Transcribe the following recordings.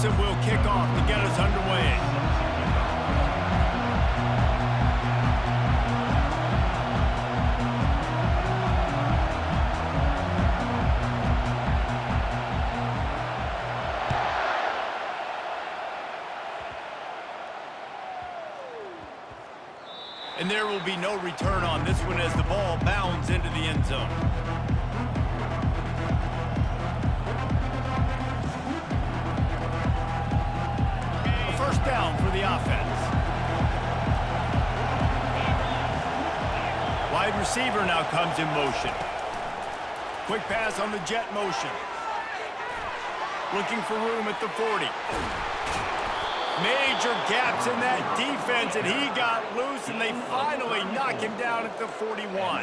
Wilson will kick off to get us underway. And there will be no return on this one as the ball bounds into the end zone. A first down for the offense. Wide receiver now comes in motion. Quick pass on the jet motion. Looking for room at the 40. Major gaps in that defense, and he got loose, and they finally knock him down at the 41.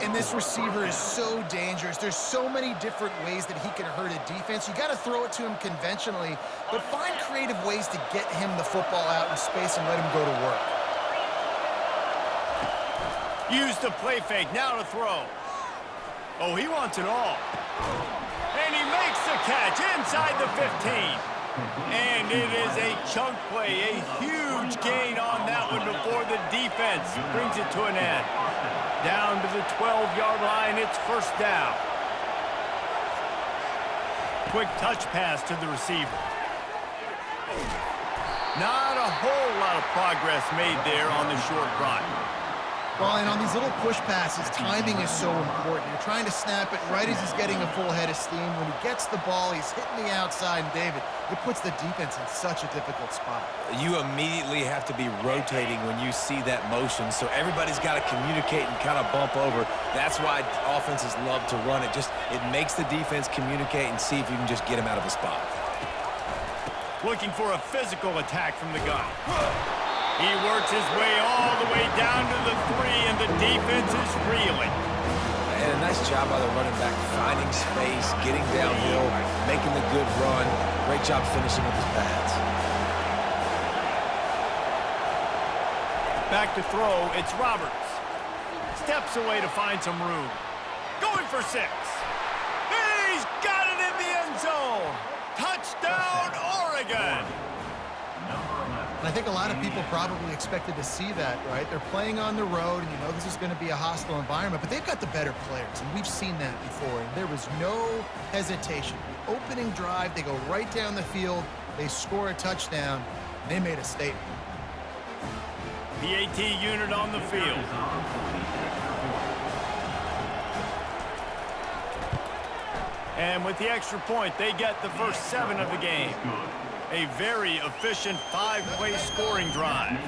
And this receiver is so dangerous. There's so many different ways that he can hurt a defense. You got to throw it to him conventionally, but find creative ways to get him the football out in space and let him go to work. Use the play fake, now to throw. Oh, he wants it all. And he makes the catch inside the 15. And it is a chunk play, a huge gain on that one before the defense brings it to an end. Down to the 12-yard line, it's first down. Quick touch pass to the receiver. Not a whole lot of progress made there on the short run. Well, and on these little push passes, timing is so important. You're trying to snap it right as he's getting a full head of steam. When he gets the ball, he's hitting the outside, and David, it puts the defense in such a difficult spot. You immediately have to be rotating when you see that motion, so everybody's got to communicate and kind of bump over. That's why offenses love to run it. It makes the defense communicate and see if you can just get him out of a spot. Looking for a physical attack from the gun. He works his way all the way down to the 3, and the defense is reeling. And a nice job by the running back, finding space, getting downhill, making the good run. Great job finishing with his pads. Back to throw, it's Roberts. Steps away to find some room. Going for 6. He's got it in the end zone. Touchdown, Oregon. And I think a lot of people probably expected to see that, right? They're playing on the road, and you know this is going to be a hostile environment, but they've got the better players, and we've seen that before, and there was no hesitation. The opening drive, they go right down the field, they score a touchdown, and they made a statement. PAT unit on the field. And with the extra point, they get the first 7 of the game. A very efficient 5-play scoring drive.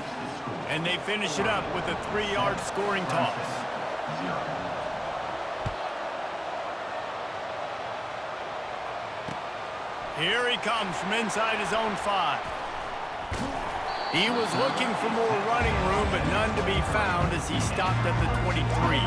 And they finish it up with a 3-yard scoring toss. Here he comes from inside his own 5. He was looking for more running room, but none to be found as he stopped at the 23.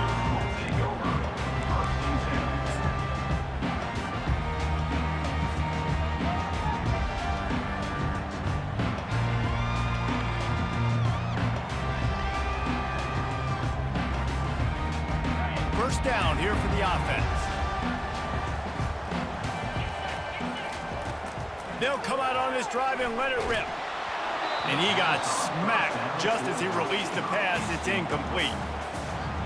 First down here for the offense. They'll come out on this drive and let it rip. And he got smacked just as he released the pass. It's incomplete.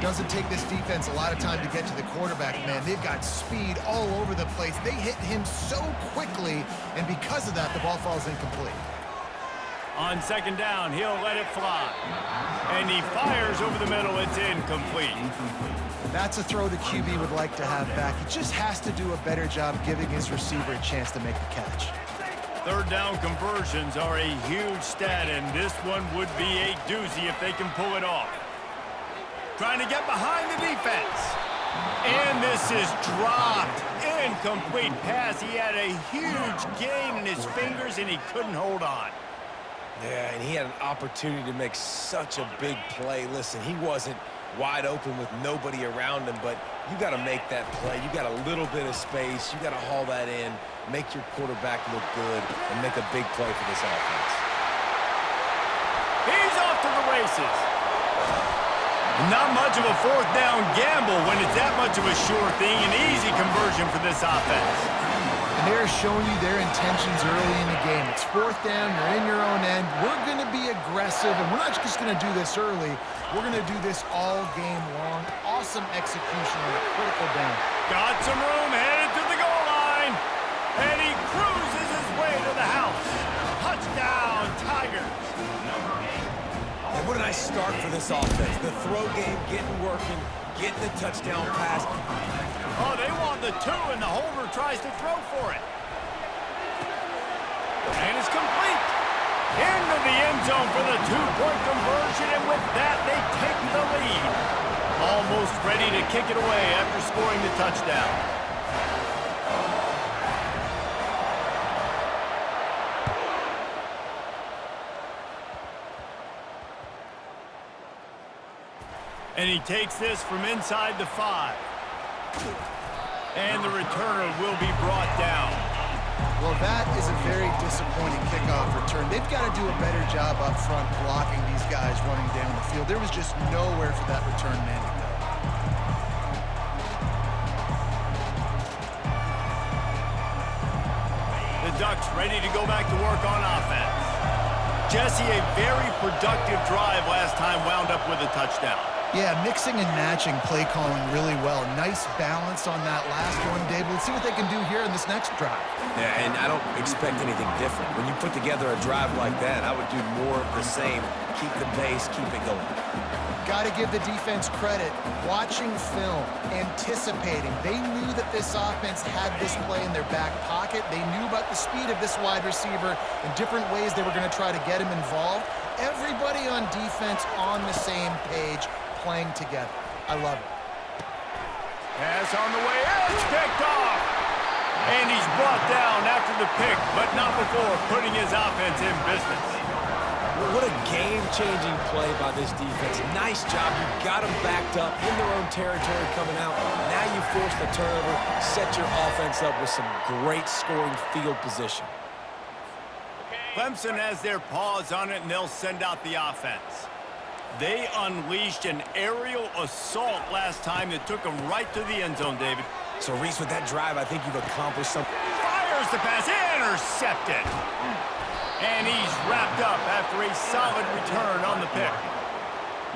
Doesn't take this defense a lot of time to get to the quarterback, man. They've got speed all over the place. They hit him so quickly, and because of that, the ball falls incomplete. On second down, he'll let it fly. And he fires over the middle. It's incomplete. That's a throw the QB would like to have back. He just has to do a better job giving his receiver a chance to make the catch. Third down conversions are a huge stat, and this one would be a doozy if they can pull it off. Trying to get behind the defense. And this is dropped. Incomplete pass. He had a huge gain in his fingers, and he couldn't hold on. Yeah, and he had an opportunity to make such a big play. Listen, he wasn't wide open with nobody around him, but you got to make that play. You got a little bit of space. You got to haul that in, make your quarterback look good, and make a big play for this offense. He's off to the races. Not much of a fourth down gamble when it's that much of a sure thing. An easy conversion for this offense. And they're showing you their intentions early in the game. It's fourth down, you're in your own end. We're going to be aggressive, and we're not just going to do this early. We're going to do this all game long. Awesome execution on a critical down. Got some room, headed to the goal line. And he cruises his way to the house. Touchdown, Tigers. And what a nice start for this offense. The throw game getting working, getting the touchdown pass. Oh, they want the two, and the holder tries to throw for it. And it's complete. Into the end zone for the two-point conversion, and with that, they take the lead. Almost ready to kick it away after scoring the touchdown. And he takes this from inside the 5. And the returner will be brought down. Well, that is a very disappointing kickoff return. They've got to do a better job up front blocking these guys running down the field. There was just nowhere for that return man to go. The Ducks ready to go back to work on offense. Jesse, a very productive drive last time wound up with a touchdown. Yeah, mixing and matching play calling really well. Nice balance on that last one, Dave. Let's see what they can do here in this next drive. Yeah, and I don't expect anything different. When you put together a drive like that, I would do more of the same. Keep the pace, keep it going. Got to give the defense credit. Watching film, anticipating. They knew that this offense had this play in their back pocket. They knew about the speed of this wide receiver and different ways they were going to try to get him involved. Everybody on defense on the same page, playing together. I love it. Pass on the way, it's picked off. And he's brought down after the pick, but not before putting his offense in business. What a game-changing play by this defense. Nice job. You got them backed up in their own territory coming out. Now you force the turnover, set your offense up with some great scoring field position. Clemson has their paws on it, and they'll send out the offense. They unleashed an aerial assault last time that took them right to the end zone, David. So, Reese, with that drive, I think you've accomplished something. Fires the pass, intercepted. And he's wrapped up after a solid return on the pick.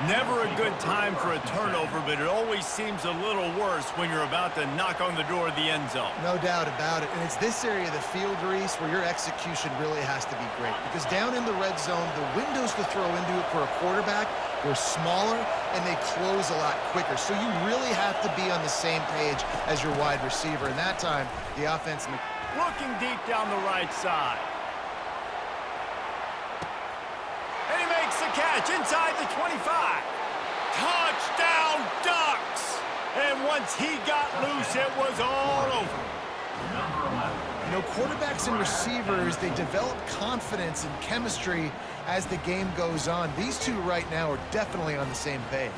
Never a good time for a turnover, but it always seems a little worse when you're about to knock on the door of the end zone. No doubt about it. And it's this area of the field, Reese, where your execution really has to be great. Because down in the red zone, the windows to throw into it for a quarterback were smaller, and they close a lot quicker. So you really have to be on the same page as your wide receiver. And that time, the offense... Looking deep down the right side. And he makes the catch inside the 25. Touchdown, Ducks! And once he got loose, it was all over. You know, quarterbacks and receivers, they develop confidence and chemistry as the game goes on. These two right now are definitely on the same page.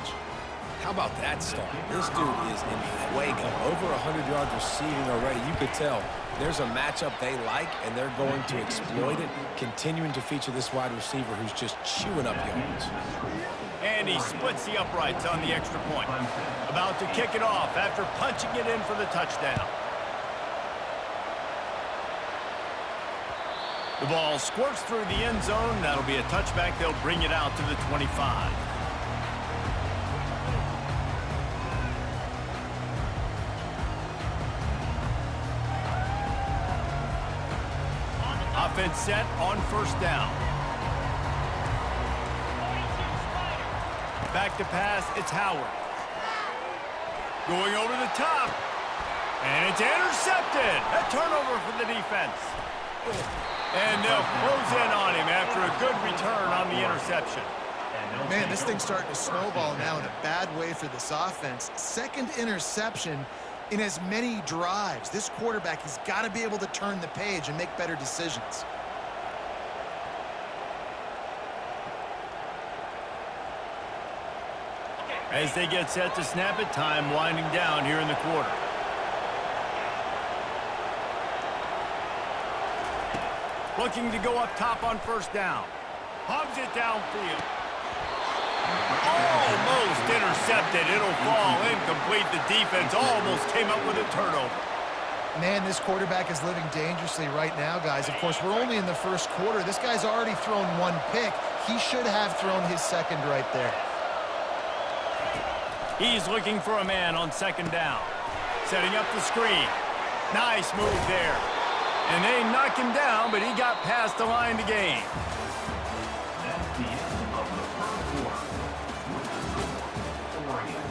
How about that start? This dude is in fuego. Over 100 yards receiving already. You could tell there's a matchup they like, and they're going to exploit it, continuing to feature this wide receiver who's just chewing up yards. And he splits the uprights on the extra point. About to kick it off after punching it in for the touchdown. The ball squirts through the end zone. That'll be a touchback. They'll bring it out to the 25. Offense set on first down. Back to pass, it's Howard. Going over the top. And it's intercepted. A turnover for the defense. And they'll close in on him after a good return on the interception. Man, this thing's starting to snowball now in a bad way for this offense. Second interception in as many drives. This quarterback has got to be able to turn the page and make better decisions. As they get set to snap it, time winding down here in the quarter. Looking to go up top on first down. Hogs it downfield. Almost intercepted. It'll fall incomplete. The defense almost came up with a turnover. Man, this quarterback is living dangerously right now, guys. Of course, we're only in the first quarter. This guy's already thrown one pick. He should have thrown his second right there. He's looking for a man on second down. Setting up the screen. Nice move there. And they knocked him down, but he got past the line to gain. That's the end of the first quarter. Oregon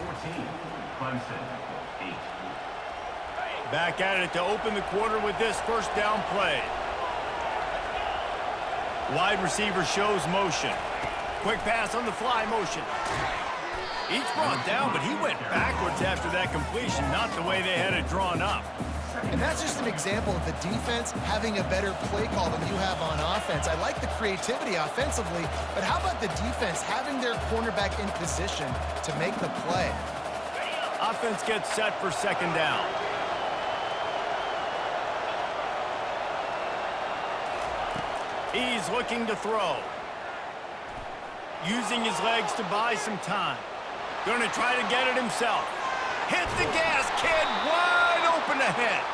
14, Clemson 8. Back at it to open the quarter with this first down play. Wide receiver shows motion. Quick pass on the fly motion. Each brought down, but he went backwards after that completion, not the way they had it drawn up. And that's just an example of the defense having a better play call than you have on offense. I like the creativity offensively, but how about the defense having their cornerback in position to make the play? Offense gets set for second down. He's looking to throw. Using his legs to buy some time. Going to try to get it himself. Hit the gas, kid. Wide open ahead.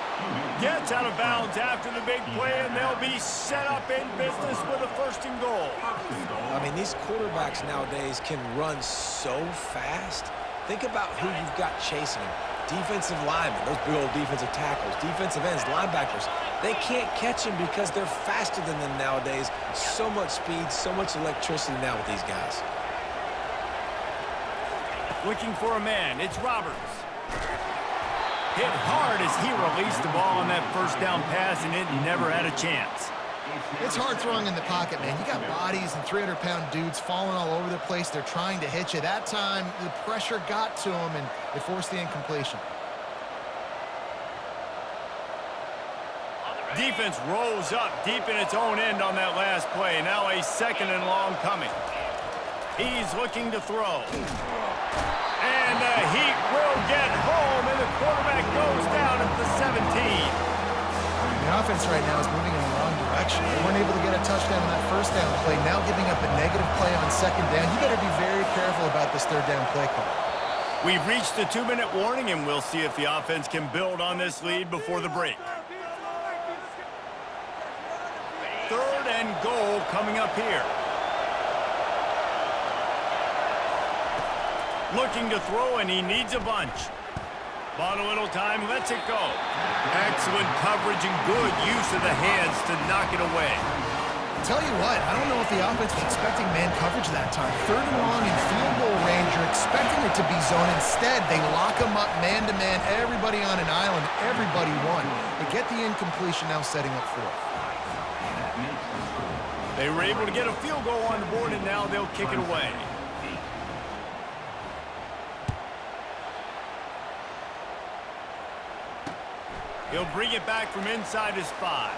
Gets out of bounds after the big play, and they'll be set up in business with a first and goal. I mean, these quarterbacks nowadays can run so fast. Think about who you've got chasing them. Defensive linemen, those big old defensive tackles, defensive ends, linebackers. They can't catch them because they're faster than them nowadays. So much speed, so much electricity now with these guys. Looking for a man. It's Roberts. Hit hard as he released the ball on that first down pass, and it never had a chance. It's hard throwing in the pocket, man. You got bodies and 300-pound dudes falling all over the place. They're trying to hit you. That time, the pressure got to him, and it forced the incompletion. Defense rolls up deep in its own end on that last play. Now a second and long coming. He's looking to throw. And the heat will get home, and the quarterback goes down at the 17. The offense right now is moving in the wrong direction. They weren't able to get a touchdown on that first down play. Now giving up a negative play on second down. You better be very careful about this third down play call. We've reached the 2-minute warning, and we'll see if the offense can build on this lead before the break. Third and goal coming up here. Looking to throw, and he needs a bunch. Bought a little time, lets it go. Excellent coverage and good use of the hands to knock it away. Tell you what, I don't know if the offense was expecting man coverage that time. Third and long in field goal range, you're expecting it to be zone. Instead, they lock them up man-to-man, everybody on an island, everybody won. They get the incompletion, now setting up fourth. They were able to get a field goal on the board, and now they'll kick it away. He'll bring it back from inside his 5.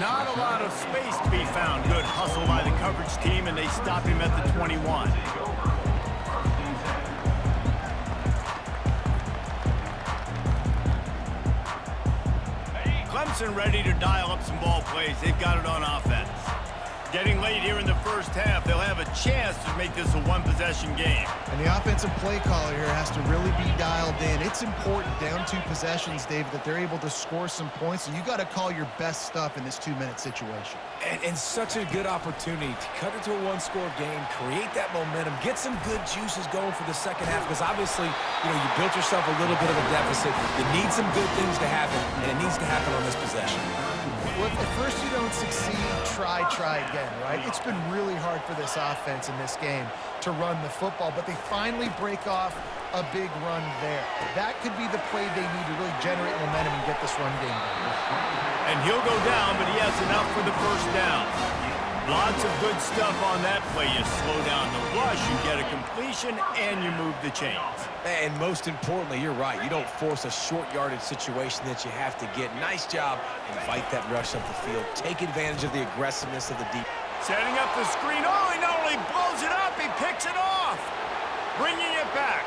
Not a lot of space to be found. Good hustle by the coverage team, and they stop him at the 21. Clemson ready to dial up some ball plays. They've got it on offense. Getting late here in the first half, they'll have a chance to make this a one-possession game. And the offensive play caller here has to really be dialed in. It's important down 2 possessions, David, that they're able to score some points. So you got to call your best stuff in this 2-minute situation. And such a good opportunity to cut it to a one-score game, create that momentum, get some good juices going for the second half, because obviously, you built yourself a little bit of a deficit. You need some good things to happen, and it needs to happen on this possession. Well, if at first you don't succeed, try again, right? It's been really hard for this offense in this game to run the football, but they finally break off a big run there. That could be the play they need to really generate momentum and get this run game going. And he'll go down, but he has enough for the first down. Lots of good stuff on that play. You slow down the rush, you get a completion, and you move the chains. And most importantly, you're right. You don't force a short yardage situation that you have to get. Nice job. Invite that rush up the field. Take advantage of the aggressiveness of the deep. Setting up the screen. Oh, he not only blows it up, he picks it off. Bringing it back.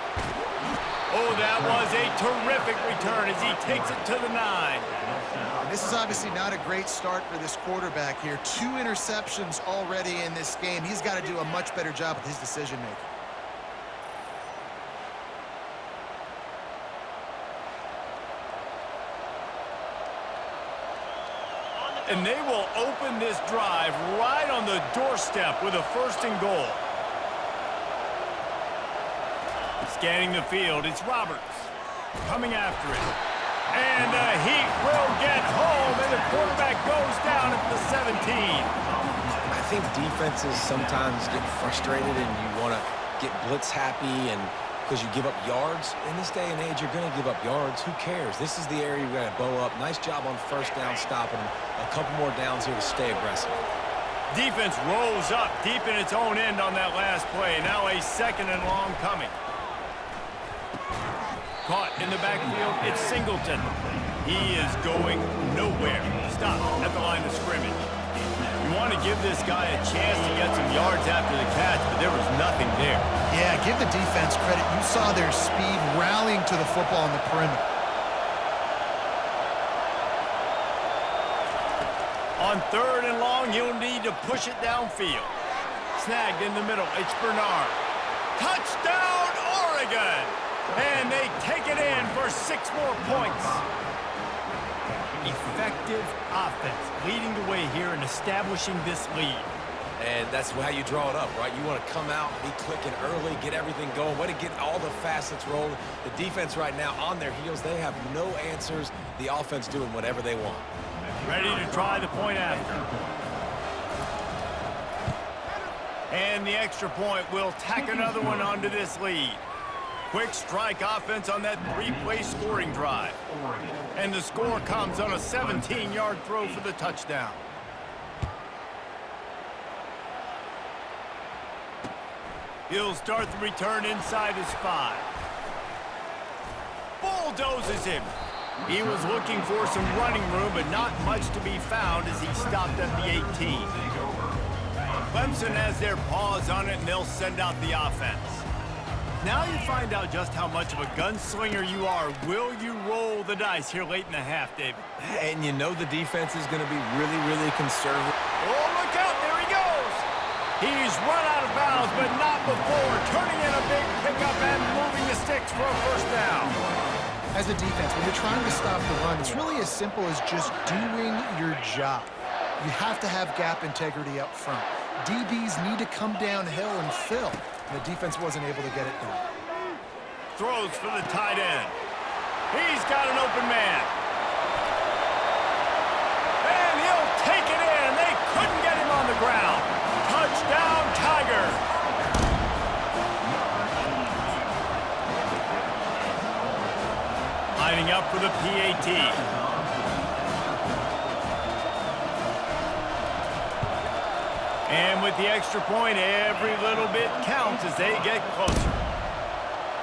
Oh, that was a terrific return as he takes it to the 9. This is obviously not a great start for this quarterback here. 2 interceptions already in this game. He's got to do a much better job with his decision-making. And they will open this drive right on the doorstep with a 1st and goal. Scanning the field, it's Roberts coming after it. And the Heat will get home, and the quarterback goes down at the 17. I think defenses sometimes get frustrated and you want to get blitz happy and because you give up yards. In this day and age, you're going to give up yards. Who cares? This is the area you're going to bow up. Nice job on 1st down stopping them. A couple more downs here to stay aggressive. Defense rolls up deep in its own end on that last play. Now a 2nd and long coming. Caught in the backfield, it's Singleton. He is going nowhere. Stop at the line of scrimmage. You want to give this guy a chance to get some yards after the catch, but there was nothing there. Yeah, give the defense credit. You saw their speed rallying to the football on the perimeter. On 3rd and long, he'll need to push it downfield. Snagged in the middle, it's Bernard. Touchdown, Oregon! And they take it in for 6 more points. Effective offense leading the way here and establishing this lead. And that's how you draw it up, right? You want to come out, be clicking early, get everything going, way to get all the facets rolling. The defense right now on their heels, they have no answers. The offense doing whatever they want. Ready to try the point after. And the extra point will tack another one onto this lead. Quick strike offense on that 3-play scoring drive. And the score comes on a 17-yard throw for the touchdown. He'll start the return inside his 5. Bulldozes him. He was looking for some running room, but not much to be found as he stopped at the 18. Clemson has their paws on it, and they'll send out the offense. Now you find out just how much of a gunslinger you are. Will you roll the dice here late in the half, David? And you know the defense is going to be really, really conservative. Oh, look out. There he goes. He's run out of bounds, but not before. Turning in a big pickup and moving the sticks for a 1st down. As a defense, when you're trying to stop the run, it's really as simple as just doing your job. You have to have gap integrity up front. DBs need to come downhill and fill. The defense wasn't able to get it done. Throws for the tight end. He's got an open man. And he'll take it in. They couldn't get him on the ground. Touchdown, Tigers. Lining up for the PAT. And with the extra point, every little bit counts as they get closer.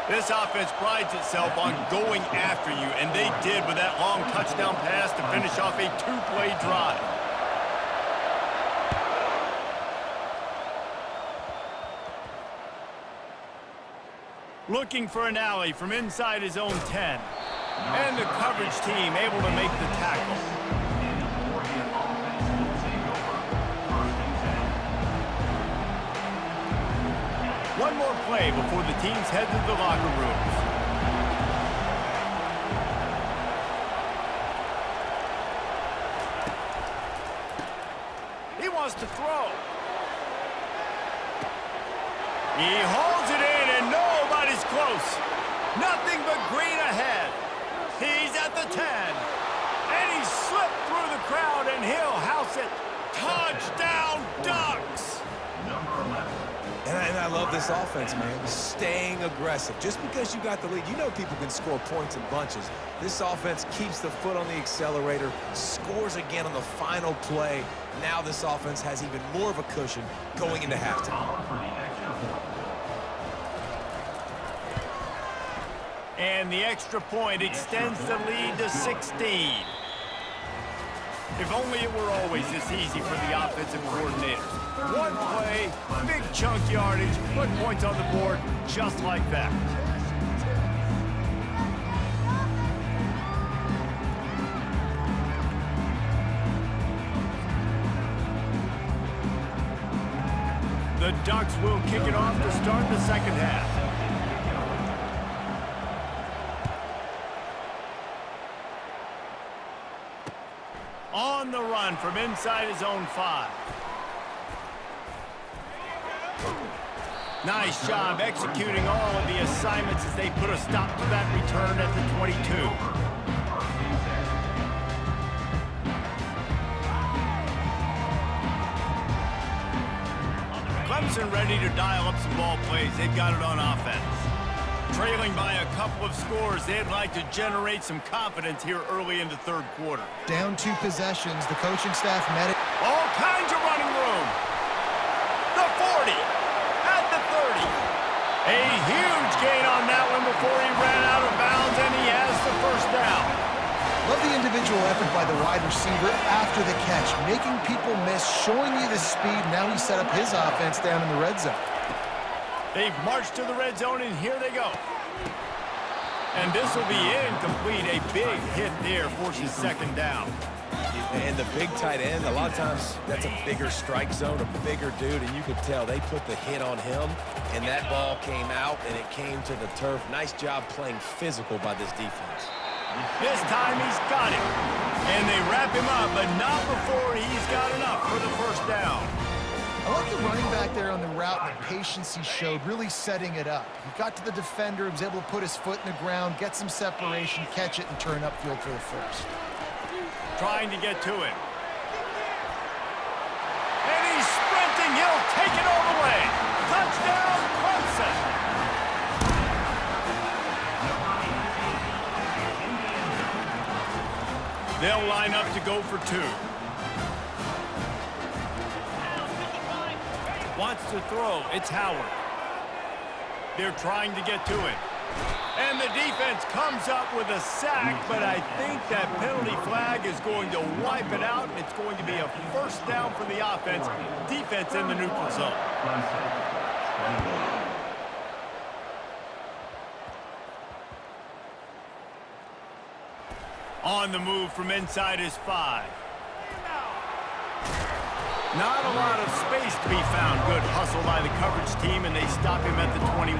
This offense prides itself on going after you, and they did with that long touchdown pass to finish off a 2-play drive. Looking for an alley from inside his own 10. And the coverage team able to make the tackle. One more play before the teams head to the locker rooms. He wants to throw. He holds it in and nobody's close. Nothing but green ahead. He's at the 10. And he slipped through the crowd and he'll house it. Touchdown, Ducks! And I love this offense, man. Staying aggressive. Just because you got the lead, you know people can score points in bunches. This offense keeps the foot on the accelerator, scores again on the final play. Now this offense has even more of a cushion going into halftime. And the extra point extends the lead to 16. If only it were always this easy for the offensive coordinators. One play, big chunk yardage, put points on the board just like that. The Ducks will kick it off to start the second half. On the run from inside his own 5. Nice job executing all of the assignments as they put a stop to that return at the 22. Clemson ready to dial up some ball plays. They've got it on offense. Trailing by a couple of scores, they'd like to generate some confidence here early in the third quarter. Down 2 possessions, the coaching staff met it. All kinds of running room. The 40, at the 30. A huge gain on that one before he ran out of bounds, and he has the first down. Love the individual effort by the wide receiver after the catch, making people miss, showing you the speed. Now he set up his offense down in the red zone. They've marched to the red zone, and here they go. And this will be incomplete. A big hit there forces second down. And the big tight end, a lot of times that's a bigger strike zone, a bigger dude, and you could tell they put the hit on him, and that ball came out, and it came to the turf. Nice job playing physical by this defense. This time he's got it. And they wrap him up, but not before he's got enough for the first down. I like the running back there on the route and the patience he showed, really setting it up. He got to the defender, was able to put his foot in the ground, get some separation, catch it, and turn upfield for the first. Trying to get to him. And he's sprinting. He'll take it all the way. Touchdown, Clemson. They'll line up to go for 2. Wants to throw. It's Howard. They're trying to get to it. And the defense comes up with a sack, but I think that penalty flag is going to wipe it out, and it's going to be a first down for the offense. Defense in the neutral zone. On the move from inside his 5. Not a lot of space to be found. Good hustle by the coverage team, and they stop him at the 21.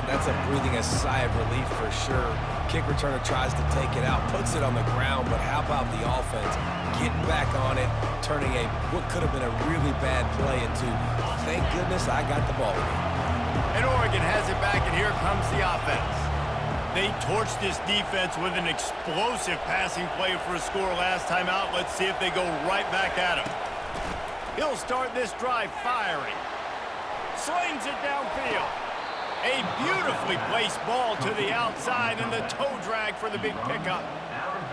That's a breathing a sigh of relief for sure. Kick returner tries to take it out, puts it on the ground, but how about the offense getting back on it, turning what could have been a really bad play into, thank goodness I got the ball again. And Oregon has it back, and here comes the offense. They torched this defense with an explosive passing play for a score last time out. Let's see if they go right back at him. He'll start this drive firing. Slings it downfield. A beautifully placed ball to the outside, and the toe drag for the big pickup.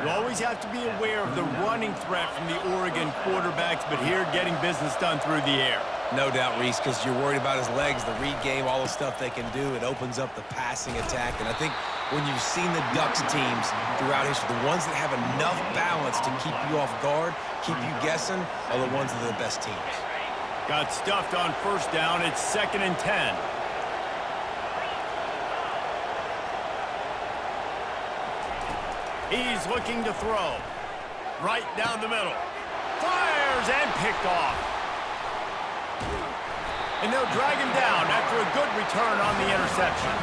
You always have to be aware of the running threat from the Oregon quarterbacks, but here getting business done through the air. No doubt, Reese, because you're worried about his legs, the read game, all the stuff they can do. It opens up the passing attack. And I think when you've seen the Ducks teams throughout history, the ones that have enough balance to keep you off guard, keep you guessing, are the ones that are the best teams. Got stuffed on first down. It's 2nd and 10. He's looking to throw. Right down the middle. Fires and picked off. And they'll drag him down after a good return on the interception.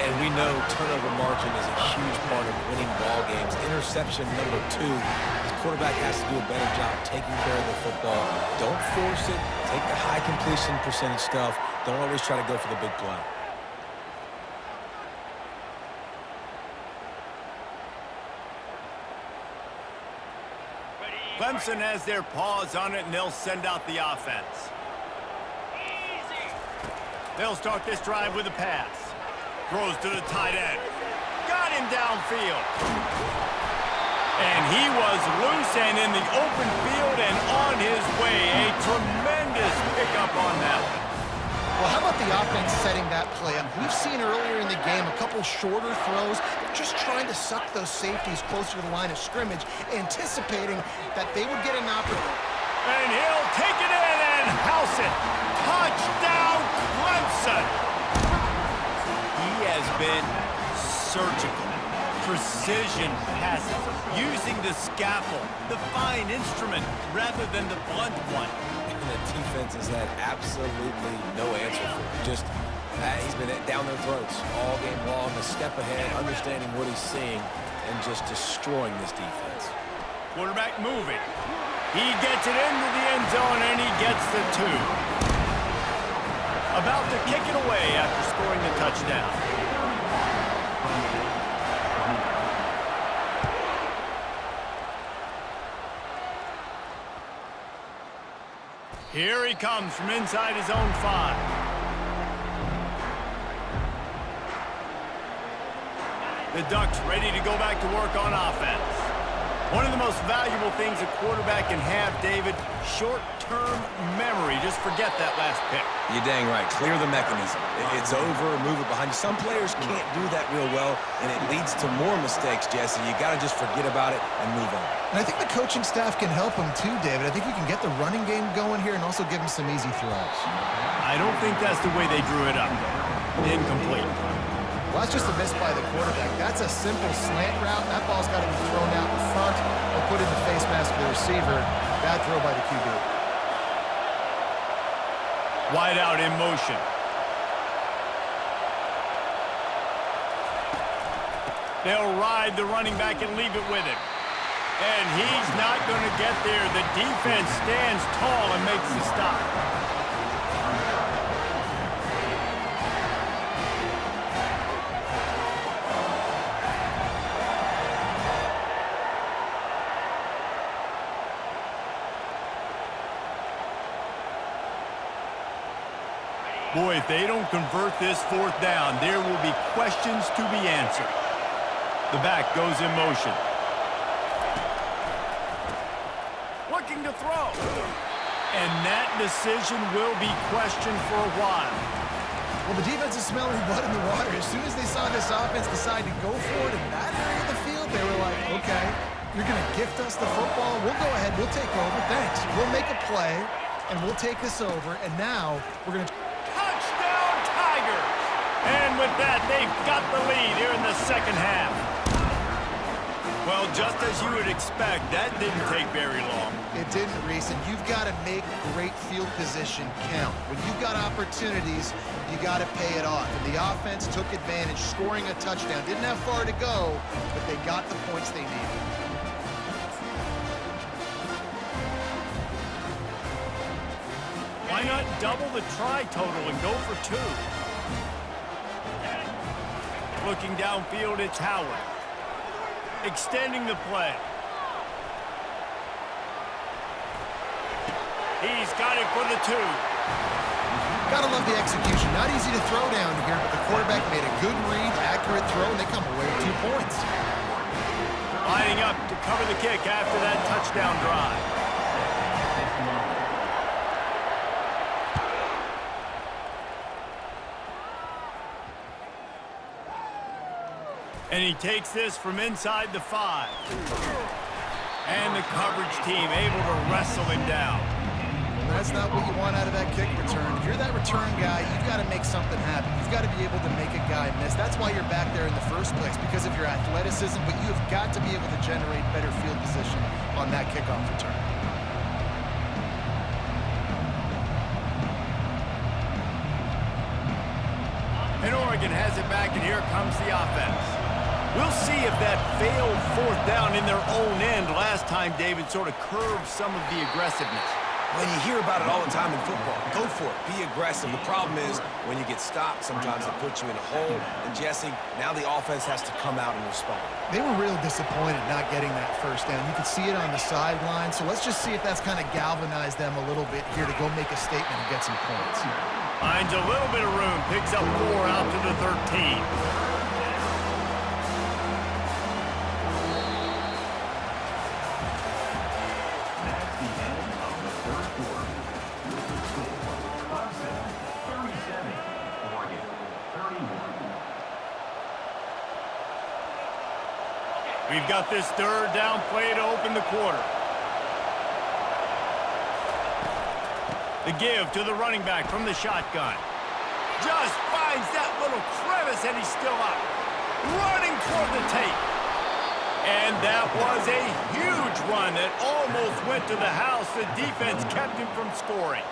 And we know turnover margin is a huge part of winning ball games. Interception number 2. The quarterback has to do a better job taking care of the football. Don't force it. Take the high completion percentage stuff. Don't always try to go for the big play. Clemson has their paws on it, and they'll send out the offense. They'll start this drive with a pass. Throws to the tight end. Got him downfield. And he was loose and in the open field and on his way. A tremendous pickup on that one. Well, how about the offense setting that play up? We've seen earlier in the game a couple shorter throws. They're just trying to suck those safeties closer to the line of scrimmage, anticipating that they would get an opportunity. And he'll take it in and house it. Touchdown, Clemson. He has been surgical. Precision passes, using the scalpel, the fine instrument, rather than the blunt one. The defense has had absolutely no answer for him. Just, he's been down their throats all game long, a step ahead, understanding what he's seeing, and just destroying this defense. Quarterback moving. He gets it into the end zone, and he gets the 2. About to kick it away after scoring the touchdown. Here he comes from inside his own 5. The Ducks ready to go back to work on offense. One of the most valuable things a quarterback can have, David, short-term memory. Just forget that last pick. You're dang right. Clear the mechanism. It's over, move it behind you. Some players can't do that real well, and it leads to more mistakes, Jesse. You got to just forget about it and move on. And I think the coaching staff can help him too, David. I think you can get the running game going here and also give him some easy throws. I don't think that's the way they drew it up. Incomplete. Well, that's just a miss by the quarterback. That's a simple slant route. That ball's got to be thrown out in front or put in the face mask of the receiver. Bad throw by the QB. Wide out in motion. They'll ride the running back and leave it with him. And he's not going to get there. The defense stands tall and makes the stop. Boy, if they don't convert this 4th down, there will be questions to be answered. The back goes in motion. Looking to throw. And that decision will be questioned for a while. Well, the defense is smelling blood in the water. As soon as they saw this offense decide to go for it in that area of the field, they were like, okay, you're going to gift us the football. We'll go ahead. We'll take over. Thanks. We'll make a play, and we'll take this over. And now we're going to... Touchdown, Tigers! And with that, they've got the lead here in the second half. Well, just as you would expect, that didn't take very long. It didn't, Reese, and you've got to make great field position count. When you've got opportunities, you got to pay it off. And the offense took advantage, scoring a touchdown. Didn't have far to go, but they got the points they needed. Why not double the try total and go for 2? Looking downfield, it's Howard. Extending the play. He's got it for the 2. Gotta love the execution. Not easy to throw down here, but the quarterback made a good read, accurate throw, and they come away with 2 points. Lining up to cover the kick after that touchdown drive. And he takes this from inside the 5. And the coverage team able to wrestle him down. That's not what you want out of that kick return. If you're that return guy, you've got to make something happen. You've got to be able to make a guy miss. That's why you're back there in the first place, because of your athleticism, but you have got to be able to generate better field position on that kickoff return. And Oregon has it back, and here comes the offense. We'll see if that failed 4th down in their own end last time, David, sort of curbed some of the aggressiveness. Well, you hear about it all the time in football. Go for it. Be aggressive. The problem is when you get stopped, sometimes it puts you in a hole. And, Jesse, now the offense has to come out and respond. They were real disappointed not getting that 1st down. You could see it on the sideline. So let's just see if that's kind of galvanized them a little bit here to go make a statement and get some points. Finds a little bit of room. Picks up 4 out to the 13. We've got this 3rd down play to open the quarter. The give to the running back from the shotgun. Just finds that little crevice, and he's still up. Running toward the tape. And that was a huge run that almost went to the house. The defense kept him from scoring.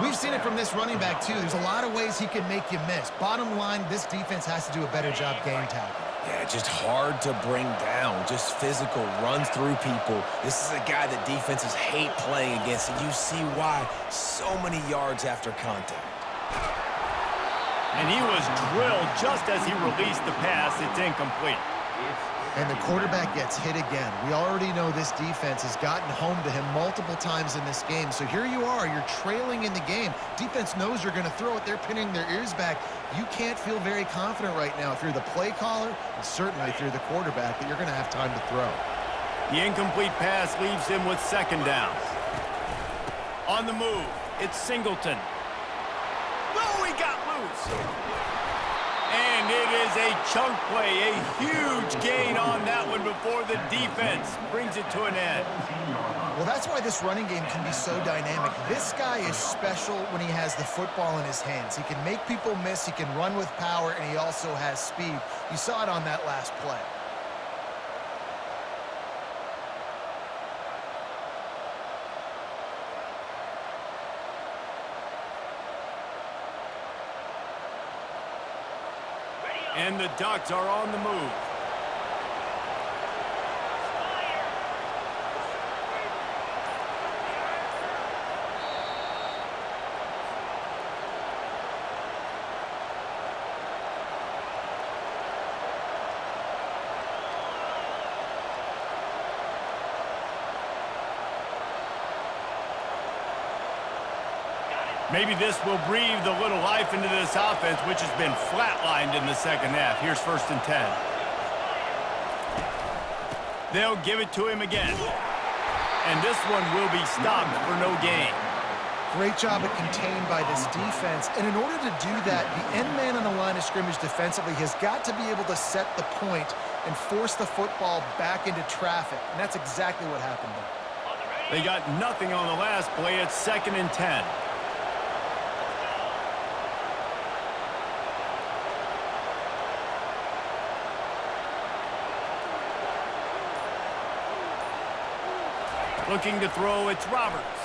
We've seen it from this running back, too. There's a lot of ways he can make you miss. Bottom line, this defense has to do a better job game tackling. Yeah, just hard to bring down. Just physical, runs through people. This is a guy that defenses hate playing against, and you see why. So many yards after contact. And he was drilled just as he released the pass. It's incomplete. And the quarterback gets hit again. We already know this defense has gotten home to him multiple times in this game. So here you are, you're trailing in the game. Defense knows you're going to throw it. They're pinning their ears back. You can't feel very confident right now if you're the play caller, and certainly if you're the quarterback, that you're going to have time to throw. The incomplete pass leaves him with second down. On the move, it's Singleton. No, he got loose. And it is a chunk play, a huge gain on that one before the defense brings it to an end. Well, that's why this running game can be so dynamic. This guy is special when he has the football in his hands. He can make people miss, he can run with power, and he also has speed. You saw it on that last play. And the Ducks are on the move. Maybe this will breathe a little life into this offense, which has been flatlined in the second half. Here's 1st and 10. They'll give it to him again. And this one will be stopped for no gain. Great job at contained by this defense. And in order to do that, the end man on the line of scrimmage defensively has got to be able to set the point and force the football back into traffic. And that's exactly what happened there. They got nothing on the last play. It's 2nd and 10. Looking to throw, it's Roberts.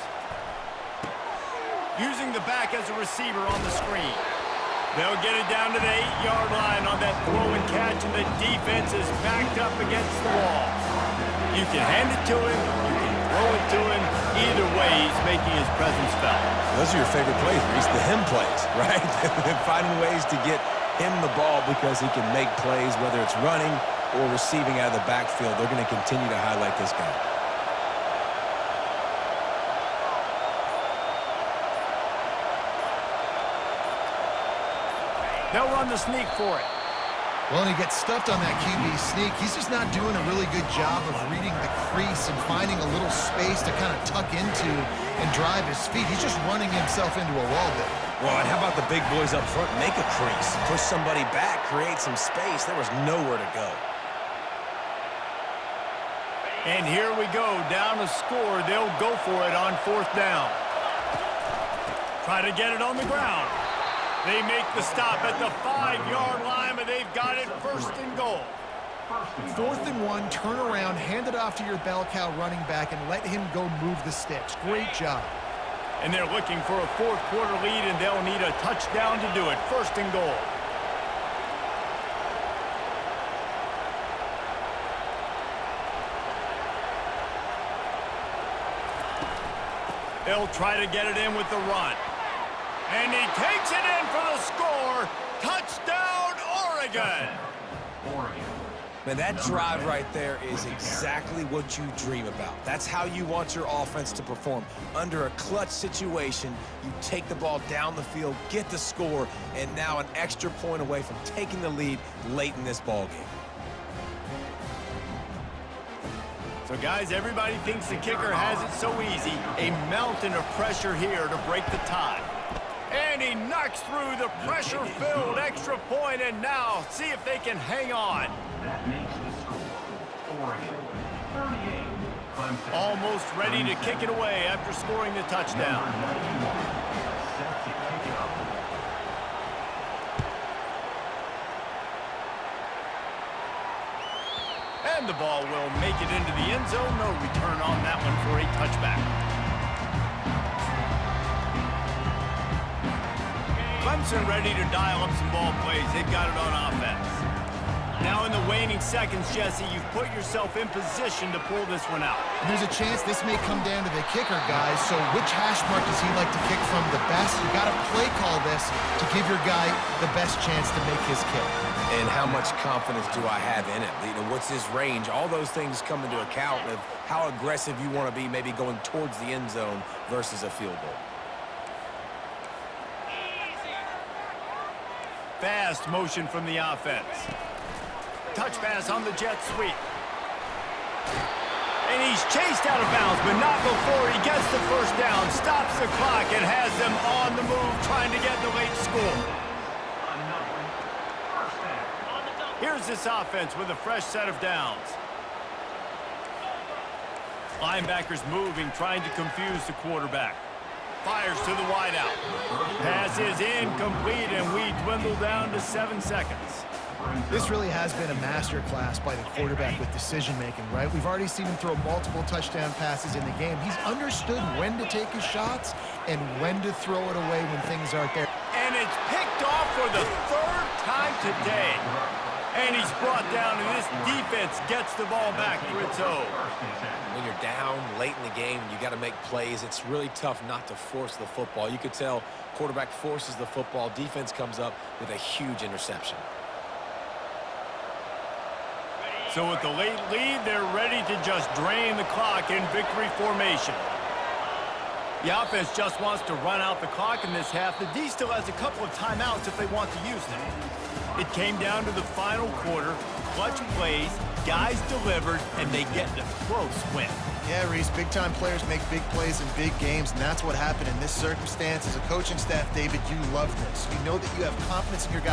Using the back as a receiver on the screen. They'll get it down to the 8-yard line on that throw and catch, and the defense is backed up against the wall. You can hand it to him, you can throw it to him. Either way, he's making his presence felt. Those are your favorite plays, Reese, the him plays, right? Finding ways to get him the ball because he can make plays, whether it's running or receiving out of the backfield. They're going to continue to highlight this guy. They'll run the sneak for it. Well, and he gets stuffed on that QB sneak. He's just not doing a really good job of reading the crease and finding a little space to kind of tuck into and drive his feet. He's just running himself into a wall there. Well, and how about the big boys up front? Make a crease, push somebody back, create some space. There was nowhere to go. And here we go, down to score. They'll go for it on 4th down. Try to get it on the ground. They make the stop at the 5-yard line, but they've got it 1st and goal. 4th and 1, turn around, hand it off to your bell cow running back, and let him go move the sticks. Great job. And they're looking for a 4th quarter lead, and they'll need a touchdown to do it. 1st and goal. They'll try to get it in with the run. And he takes it in for the score. Touchdown, Oregon. Man, that drive right there is exactly what you dream about. That's how you want your offense to perform. Under a clutch situation, you take the ball down the field, get the score, and now an extra point away from taking the lead late in this ball game. So, guys, everybody thinks the kicker has it so easy. A mountain of pressure here to break the tie. And he knocks through the pressure-filled extra point, and now see if they can hang on. That makes the score Oregon 38. Almost ready to kick it away after scoring the touchdown. Set to kick it off. And the ball will make it into the end zone. No return on that one for a touchback. Clemson ready to dial up some ball plays. They've got it on offense. Now in the waning seconds, Jesse, you've put yourself in position to pull this one out. And there's a chance this may come down to the kicker, guys. So which hash mark does he like to kick from the best? You got to play call this to give your guy the best chance to make his kick. And how much confidence do I have in it? You know, what's his range? All those things come into account of how aggressive you want to be, maybe going towards the end zone versus a field goal. Fast motion from the offense. Touch pass on the jet sweep. And he's chased out of bounds, but not before he gets the first down, stops the clock, and has them on the move trying to get the late score. Here's this offense with a fresh set of downs. Linebackers moving, trying to confuse the quarterback. Fires to the wideout. Pass is incomplete, and we dwindle down to 7 seconds. This really has been a master class by the quarterback with decision-making, right? We've already seen him throw multiple touchdown passes in the game. He's understood when to take his shots and when to throw it away when things aren't there. And it's picked off for the 3rd time today. And he's brought down, and this defense gets the ball back for its own. When you're down late in the game, you got to make plays. It's really tough not to force the football. You could tell quarterback forces the football. Defense comes up with a huge interception. So with the late lead, they're ready to just drain the clock in victory formation. The offense just wants to run out the clock in this half. The D still has a couple of timeouts if they want to use them. It came down to the final quarter. Clutch plays, guys delivered, and they get the close win. Yeah, Reese, big-time players make big plays in big games, and that's what happened in this circumstance. As a coaching staff, David, you love this. You know that you have confidence in your guys.